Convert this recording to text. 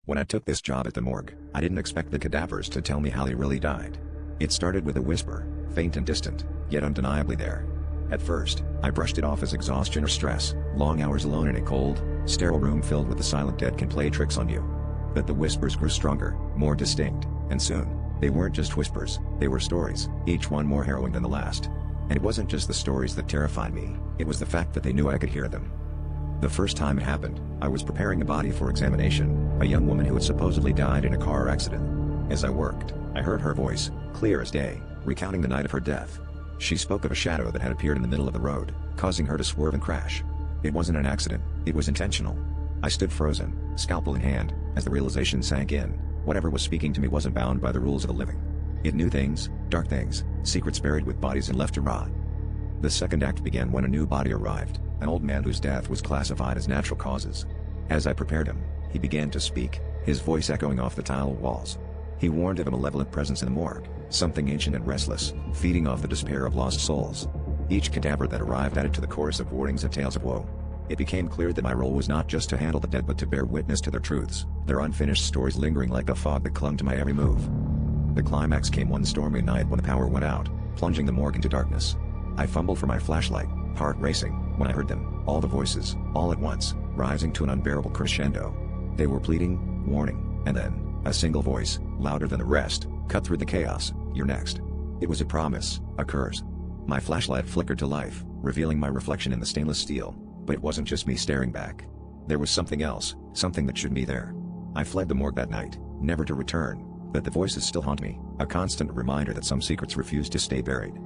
When I took this job at the morgue, I didn't expect the cadavers to tell me how they really died. It started with a whisper, faint and distant, yet undeniably there. At first, I brushed it off as exhaustion or stress. Long hours alone in a cold, sterile room filled with the silent dead can play tricks on you. But the whispers grew stronger, more distinct, and soon, they weren't just whispers, they were stories, each one more harrowing than the last. And it wasn't just the stories that terrified me, it was the fact that they knew I could hear them. The first time it happened, I was preparing a body for examination, a young woman who had supposedly died in a car accident. As I worked, I heard her voice, clear as day, recounting the night of her death. She spoke of a shadow that had appeared in the middle of the road, causing her to swerve and crash. It wasn't an accident, it was intentional. I stood frozen, scalpel in hand, as the realization sank in. Whatever was speaking to me wasn't bound by the rules of the living. It knew things, dark things, secrets buried with bodies and left to rot. The second act began when a new body arrived, an old man whose death was classified as natural causes. As I prepared him, he began to speak, his voice echoing off the tile walls. He warned of a malevolent presence in the morgue, something ancient and restless, feeding off the despair of lost souls. Each cadaver that arrived added to the chorus of warnings and tales of woe. It became clear that my role was not just to handle the dead but to bear witness to their truths, their unfinished stories lingering like a fog that clung to my every move. The climax came one stormy night when the power went out, plunging the morgue into darkness. I fumbled for my flashlight, heart racing, when I heard them, all the voices, all at once, rising to an unbearable crescendo. They were pleading, warning, and then, a single voice, louder than the rest, cut through the chaos, "You're next." It was a promise, a curse. My flashlight flickered to life, revealing my reflection in the stainless steel, but it wasn't just me staring back. There was something else, something that should be there. I fled the morgue that night, never to return, but the voices still haunt me, a constant reminder that some secrets refuse to stay buried.